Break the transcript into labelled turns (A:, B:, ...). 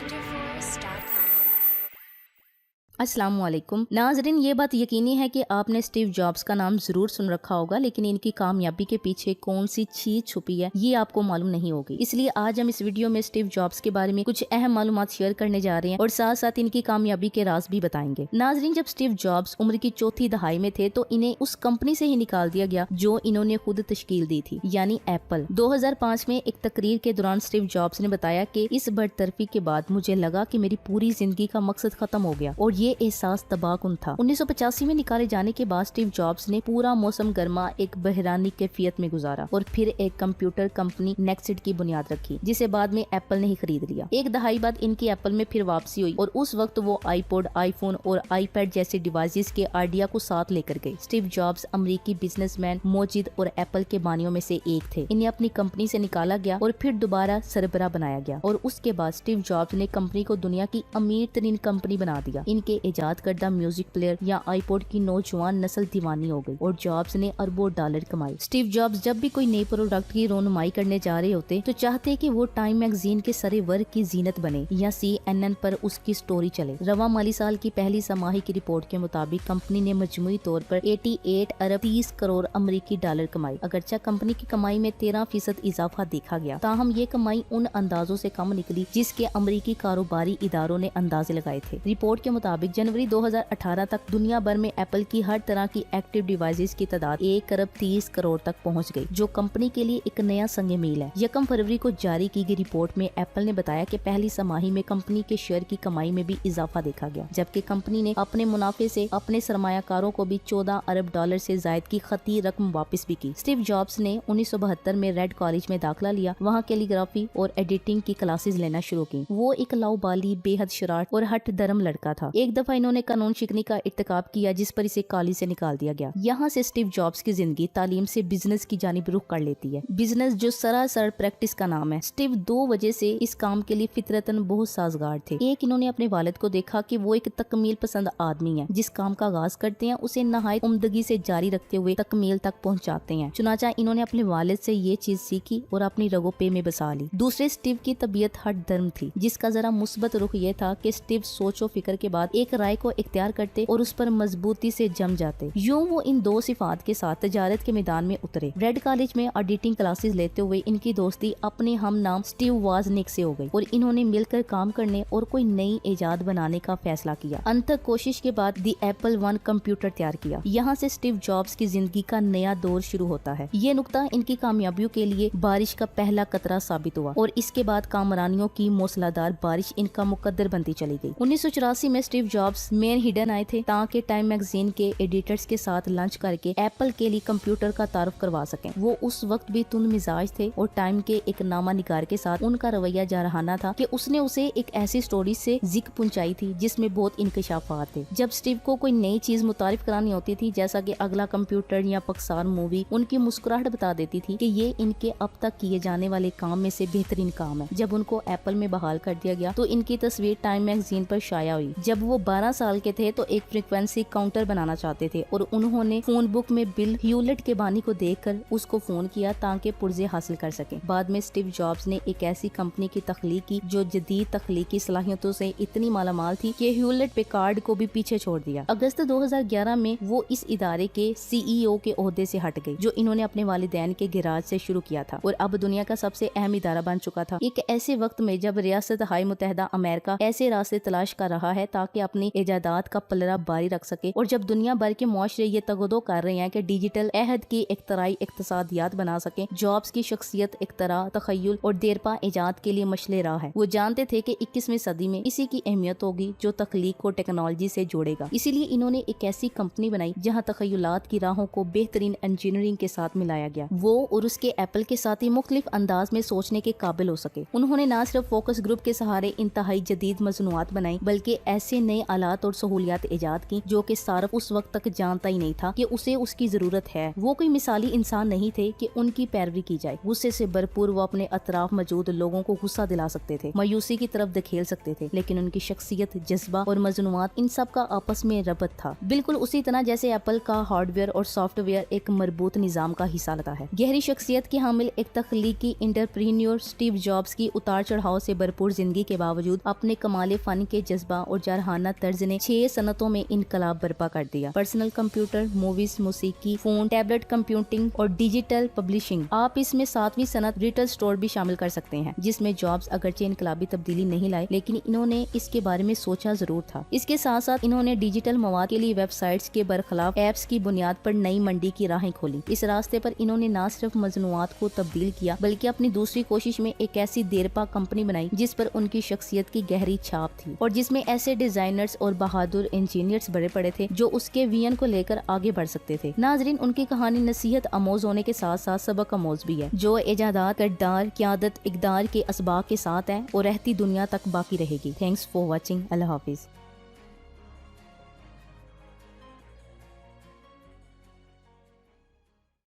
A: ninjaforce.com।
B: अस्सलाम वालेकुम नाज़रीन, ये बात यकीनी है कि आपने स्टीव जॉब्स का नाम ज़रूर सुन रखा होगा, लेकिन इनकी कामयाबी के पीछे कौन सी चीज़ छुपी है ये आपको मालूम नहीं होगी। इसलिए आज हम इस वीडियो में स्टीव जॉब्स के बारे में कुछ अहम मालूमात शेयर करने जा रहे हैं और साथ साथ इनकी कामयाबी के राज भी बताएंगे। नाज़रीन, जब स्टीव जॉब्स उम्र की चौथी दहाई में थे तो इन्हें उस कंपनी से ही निकाल दिया गया जो इन्होंने खुद तश्कील दी थी, यानी एप्पल। 2005 में एक तकरीर के दौरान स्टीव जॉब्स ने बताया कि इस बरतरफी के बाद मुझे लगा कि मेरी पूरी जिंदगी का मकसद खत्म हो गया और ये एहसास तबाहकुन था। 1985 में निकाले जाने के बाद स्टीव जॉब्स ने पूरा मौसम गर्मा एक बहरानी कैफियत में गुजारा और फिर एक कंप्यूटर कंपनी नेक्सिड की बुनियाद रखी, जिसे बाद में एप्पल ने ही खरीद लिया। एक दहाई बाद इनकी एप्पल में फिर वापसी हुई और उस वक्त वो आईपॉड, आईफोन और आईपैड जैसे डिवाइसेस के आइडिया को साथ लेकर गए। स्टीव जॉब्स अमेरिकी बिजनेसमैन, मोजिद और एप्पल के बानियों में से एक थे। इन्हें अपनी कंपनी से निकाला गया और फिर दोबारा सरबराह बनाया गया और उसके बाद स्टीव जॉब्स ने कंपनी को दुनिया की अमीर तरीन कंपनी बना दिया। इनके इजाद करदा म्यूजिक प्लेयर या आईपॉड की नौजवान नस्ल दीवानी हो गई और जॉब्स ने अरबों डॉलर कमाए। स्टीव जॉब्स जब भी कोई नए प्रोडक्ट की रोनुमाई करने जा रहे होते तो चाहते कि वो टाइम मैगजीन के सरे वर्ग की जीनत बने या CNN पर उसकी स्टोरी चले। रवा माली साल की पहली समाही की रिपोर्ट के मुताबिक कंपनी ने मजमूई तौर पर 88 अरब 30 करोड़ अमेरिकी डॉलर कमाई। अगरचा कंपनी की कमाई में 13% इजाफा देखा गया, ताहम ये कमाई उन अंदाजों से कम निकली जिसके अमेरिकी कारोबारी इदारों ने अंदाजे लगाए थे। रिपोर्ट के मुताबिक जनवरी 2018 तक दुनिया भर में एप्पल की हर तरह की एक्टिव डिवाइसेस की तादाद 1 अरब 30 करोड़ तक पहुंच गई, जो कंपनी के लिए एक नया संग मील है। 1 फरवरी को जारी की गई रिपोर्ट में एप्पल ने बताया कि पहली समाही में कंपनी के शेयर की कमाई में भी इजाफा देखा गया, जबकि कंपनी ने अपने मुनाफे से अपने सरमायाकारों को भी 14 अरब डॉलर से जायद की खती रकम वापस भी की। स्टीव जॉब्स ने 1972 में रेड कॉलेज में दाखिला लिया, वहाँ कैलीग्राफी और एडिटिंग की क्लासेस लेना शुरू की। वो एक लाउबाली, बेहद शरारत और हठ धर्म लड़का था। एक दफा इन्होंने कानून शिकनी का इर्तिकाब किया जिस पर इसे कॉलेज से निकाल दिया गया। यहाँ से स्टीव जॉब्स की जिंदगी तालीम से बिजनेस की जानिब रुख कर लेती है। बिजनेस जो सरासर प्रैक्टिस का नाम है। स्टीव 2 वजह से इस काम के लिए फितरतन बहुत साजगार थे। एक, इन्होंने अपने वालिद को देखा कि वो एक तकमील पसंद आदमी है, जिस काम का आगाज करते हैं उसे नहायत उम्दगी से जारी रखते हुए तकमील तक पहुँचाते हैं। चुनाचा इन्होंने अपने वालिद से ये चीज सीखी और अपनी रगो पे में बसा ली। दूसरे, स्टीव की तबीयत हट धर्म थी, जिसका जरा मुस्बत रुख ये था कि स्टीव सोचो फिक्र के बाद एक राय को इख्तियार करते और उस पर मजबूती से जम जाते। यूं वो इन 2 सिफात के साथ तजारत के मैदान में उतरे। रेड कॉलेज में ऑडिटिंग क्लासेस लेते हुए इनकी दोस्ती अपने हम नाम स्टीव वाज़निक से हो गई और इन्होंने मिलकर काम करने और कोई नई इजाद बनाने का फैसला किया। अंततः कोशिश के बाद दी एप्पल 1 कंप्यूटर तैयार किया। यहाँ से स्टीव जॉब्स की जिंदगी का नया दौर शुरू होता है। ये नुक्ता इनकी कामयाबियों के लिए बारिश का पहला कतरा साबित हुआ और इसके बाद कामरानियों की मूसलाधार बारिश इनका मुकद्दर बनती चली गई। 1984 में स्टीव जॉब्स मेन हिडन आए थे ताकि टाइम मैगजीन के एडिटर्स के साथ लंच करके एप्पल के लिए कंप्यूटर का तारुफ करवा सकें। वो उस वक्त भी तुन मिजाज थे और टाइम के एक नामा निगार के साथ उनका रवैया जारहाना था कि उसने उसे एक ऐसी स्टोरी से जिक पहुंचाई थी जिसमें बहुत इंकशाफात थे। जब स्टीव को कोई नई चीज मुतारिफ करानी होती थी, जैसा कि अगला कंप्यूटर या पक्सार मूवी, उनकी मुस्कुराहट बता देती थी कि ये इनके अब तक किए जाने वाले काम में से बेहतरीन काम है। जब उनको एप्पल में बहाल कर दिया गया तो इनकी तस्वीर टाइम मैगजीन पर शाया हुई। जब वो 12 साल के थे तो एक फ्रीक्वेंसी काउंटर बनाना चाहते थे और उन्होंने फोन बुक में बिल ह्यूलेट के बानी को देखकर उसको फोन किया ताकि पुर्जे हासिल कर सके। बाद में स्टीव जॉब्स ने एक ऐसी कंपनी की तख्लीक की जो जदीद तख्लीकी सलाहियतों से इतनी मालामाल थी कि ह्यूलेट पैकार्ड को भी पीछे छोड़ दिया। अगस्त 2011 में वो इस इदारे के CEO के ओहदे से हट गई, जो इन्होंने अपने वालिदैन के गिराज से शुरू किया था और अब दुनिया का सबसे अहम इदारा बन चुका था। एक ऐसे वक्त में जब रियासत हाई मुत्तहदा अमेरिका ऐसे रास्ते तलाश कर रहा है ताकि अपनी इजादात का पलड़ा बारी रख सके और जब दुनिया भर के मुआशरे ये तगदो कर रहे हैं कि डिजिटल अहद की इख्तराई इक्तसादियात बना सके, जॉब्स की शख्सियत इख्तरा, तखय्युल और देरपा इजाद के लिए मशले राह है। वो जानते थे कि 21वीं सदी में इसी की अहमियत होगी जो तख्लीक को टेक्नोलॉजी से जोड़ेगा। इसीलिए इन्होंने एक ऐसी कंपनी बनाई जहां तखय्युलात की राहों को बेहतरीन इंजीनियरिंग के साथ मिलाया गया। वो और उसके एप्पल के साथ ही मुख्तलिफ अंदाज में सोचने के काबिल हो सके। उन्होंने न सिर्फ फोकस ग्रुप के सहारे इंतहाई जदीद मसनूआत बनाई बल्कि ऐसे नए नए आलात और सहूलियात ईजाद की जो कि सार्फ उस वक्त तक जानता ही नहीं था कि उसे उसकी जरूरत है। वो कोई मिसाली इंसान नहीं थे कि उनकी पैरवी की जाए। गुस्से से भरपूर वो अपने अतराफ मौजूद लोगों को गुस्सा दिला सकते थे, मायूसी की तरफ धकेल सकते थे, लेकिन उनकी शख्सियत, जज्बा और मजनूआत इन सब का आपस में रबत था, बिल्कुल उसी तरह जैसे एप्पल का हार्डवेयर और सॉफ्टवेयर एक मरबूत निजाम का हिस्सा लगता है। गहरी शख्सियत के हामिल एक तख्लीकी एंटरप्रेन्योर स्टीव जॉब्स की उतार चढ़ाव से भरपूर जिंदगी के बावजूद अपने कमाले फन के जज्बा और जारहाना तर्ज ने 6 सनतों में इनकलाब बर्पा कर दिया। पर्सनल कंप्यूटर, मूवीज, मौसीकी, फोन, टैबलेट कंप्यूटिंग और डिजिटल पब्लिशिंग। आप इसमें 7वीं सनत रिटेल स्टोर भी शामिल कर सकते हैं, जिसमें जॉब्स अगरचे इनकलाबी तब्दीली नहीं लाई, लेकिन इन्होंने इसके बारे में सोचा जरूर था। इसके साथ साथ इन्होंने डिजिटल मवाद के लिए वेबसाइट्स के बरखलाफ एप्स की बुनियाद पर नई मंडी की राहें खोली। इस रास्ते पर इन्होंने न सिर्फ मजनूआत को तब्दील किया, बल्कि अपनी दूसरी कोशिश में एक ऐसी देरपा कंपनी बनाई जिस पर उनकी शख्सियत की गहरी छाप थी और जिसमें ऐसे डिजाइनर्स और बहादुर इंजीनियर्स बड़े पड़े थे जो उसके विजन को लेकर आगे बढ़ सकते थे। नाजरीन, उनकी कहानी नसीहत आमोज होने के साथ साथ सबक आमोज भी है, जो इजादात, किरदार, क़यादत, इक़दार के असबाब के साथ है और रहती दुनिया तक बाकी रहेगी। Thanks for watching. Allah Hafiz.